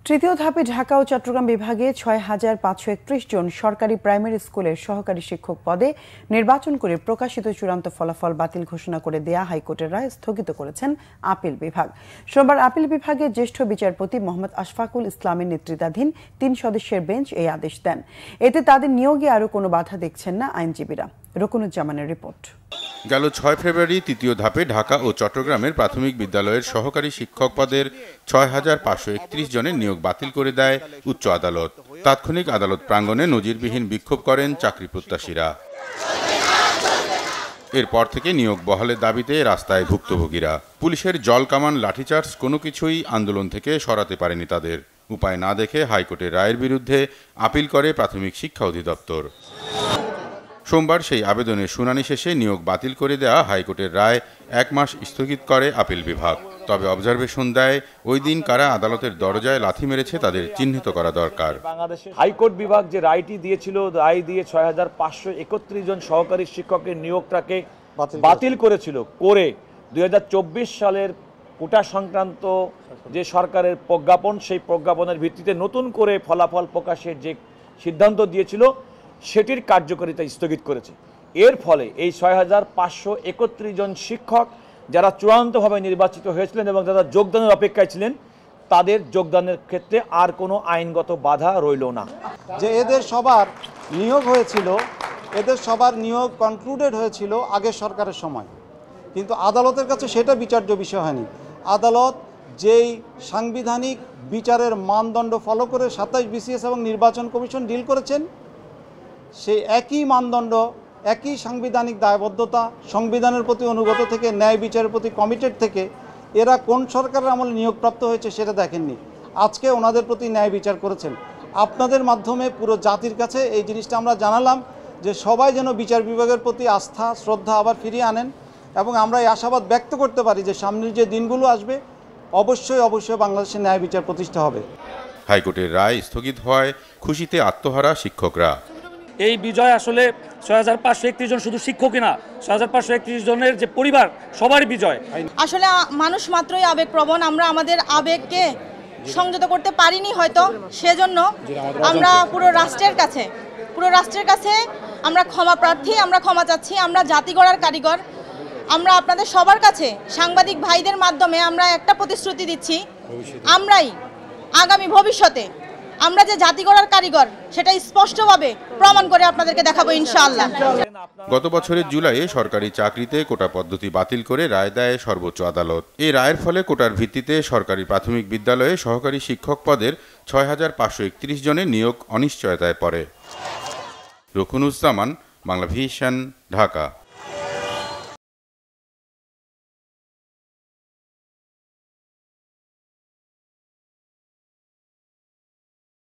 তৃতীয় ধাপে ঢাকা ও চট্টগ্রাম বিভাগে ৬,৫৩১ জন সরকারি প্রাইমারি স্কুলের সহকারী শিক্ষক পদে নির্বাচন করে প্রকাশিত চূড়ান্ত ফলাফল বাতিল ঘোষণা করে দেয়া হাইকোর্টের রায় স্থগিত করেছেন আপিল বিভাগ। সোমবার আপিল বিভাগের জ্যেষ্ঠ বিচারপতি মোহাম্মদ আশফাকুল ইসলামের নেতৃত্বাধীন ৩ সদস্যের বেঞ্চ এই আদেশ দেন। এতে তাদের নিয়োগে আরও কোনো বাধা দেখছেন না আইনজীবীরা। রকুনুজ্জামানের রিপোর্ট। গেল ৬ ফেব্রুয়ারি তৃতীয় ধাপে ঢাকা ও চট্টগ্রামের প্রাথমিক বিদ্যালয়ের সহকারী শিক্ষক পদের ৬,৫৩১ জনের নিয়োগ বাতিল করে দেয় উচ্চ আদালত। তাৎক্ষণিক আদালত প্রাঙ্গণে নজিরবিহীন বিক্ষোভ করেন চাকরি প্রত্যাশীরা। এরপর থেকে নিয়োগ বহালের দাবিতে রাস্তায় ভুক্তভোগীরা। পুলিশের জল কামান লাঠিচার্জ কোনো কিছুই আন্দোলন থেকে সরাতে পারেনি তাদের। উপায় না দেখে হাইকোর্টের রায়ের বিরুদ্ধে আপিল করে প্রাথমিক শিক্ষা অধিদপ্তর। সোমবার সেই আবেদনের শুনানি শেষে নিয়োগ বাতিল করে দেওয়া হাইকোর্টের রায় ১ মাস স্থগিত করে আপিল বিভাগ। তবে অবজারভেশন দেয় ওই দিন কারা আদালতের দরজায় লাথি মেরেছে তাদের চিহ্নিত করা দরকার। হাইকোর্ট বিভাগ যে রায়টি দিয়েছিল, রায় দিয়ে ৬,৫৩১ জন সহকারী শিক্ষকের নিয়োগটাকে বাতিল করেছিল, করে ২০২৪ সালের কোটা সংক্রান্ত যে সরকারের প্রজ্ঞাপন, সেই প্রজ্ঞাপনের ভিত্তিতে নতুন করে ফলাফল প্রকাশের যে সিদ্ধান্ত দিয়েছিল সেটির কার্যকারিতা স্থগিত করেছে। এর ফলে এই ৬,৫৩১ জন শিক্ষক যারা চূড়ান্তভাবে নির্বাচিত হয়েছিলেন এবং যারা যোগদানের অপেক্ষায় ছিলেন, তাদের যোগদানের ক্ষেত্রে আর কোনো আইনগত বাধা রইল না। যে এদের সবার নিয়োগ হয়েছিল, এদের সবার নিয়োগ কনক্লুডেড হয়েছিল আগের সরকারের সময়, কিন্তু আদালতের কাছে সেটা বিচার্য বিষয় হয়নি। আদালত যেই সাংবিধানিক বিচারের মানদণ্ড ফলো করে ২৭ বিসিএস এবং নির্বাচন কমিশন ডিল করেছেন, সেই একই মানদণ্ড, একই সাংবিধানিক দায়বদ্ধতা, সংবিধানের প্রতি অনুগত থেকে, ন্যায় বিচারের প্রতি কমিটেড থেকে এরা কোন সরকারের আমলে নিয়োগপ্রাপ্ত হয়েছে সেটা দেখেননি। আজকে ওনাদের প্রতি ন্যায় বিচার করেছেন। আপনাদের মাধ্যমে পুরো জাতির কাছে এই জিনিসটা আমরা জানালাম যে সবাই যেন বিচার বিভাগের প্রতি আস্থা, শ্রদ্ধা আবার ফিরিয়ে আনেন, এবং আমরা এই আশাবাদ ব্যক্ত করতে পারি যে সামনের যে দিনগুলো আসবে অবশ্যই বাংলাদেশে ন্যায় বিচার প্রতিষ্ঠা হবে। হাইকোর্টের রায় স্থগিত হওয়ায় খুশিতে আত্মহারা শিক্ষকরা। এই বিজয় আসলে ৬,৫৩১ জন শুধু শিক্ষকই না, ৬,৫৩১ জনের যে পরিবার, সবারই বিজয়। আসলে মানুষ মাত্রই আবেগপ্রবণ, আমরা আমাদের আবেগকে সংযত করতে পারিনি হয়তো, সেজন্য আমরা পুরো রাষ্ট্রের কাছে আমরা ক্ষমা প্রার্থী, আমরা ক্ষমা চাচ্ছি। আমরা জাতি গড়ার কারিগর। আমরা আপনাদের সবার কাছে সাংবাদিক ভাইদের মাধ্যমে আমরা একটা প্রতিশ্রুতি দিচ্ছি, আমরাই আগামী ভবিষ্যতে আমরা যে জাতি গড়ার কারিগর সেটা স্পষ্টভাবে প্রমাণ করে আপনাদেরকে দেখাবো ইনশাআল্লাহ। গত বছরের জুলাইয়ে সরকারি চাকরিতে কোটা পদ্ধতি বাতিল করে রায় দেয় সর্বোচ্চ আদালত। এই রায়ের ফলে কোটার ভিত্তিতে সরকারি প্রাথমিক বিদ্যালয়ে সহকারী শিক্ষক পদের ৬,৫৩১ জনের নিয়োগ অনিশ্চয়তায় পড়ে। রকুনুজ্জামান, বাংলা ভিশন, ঢাকা।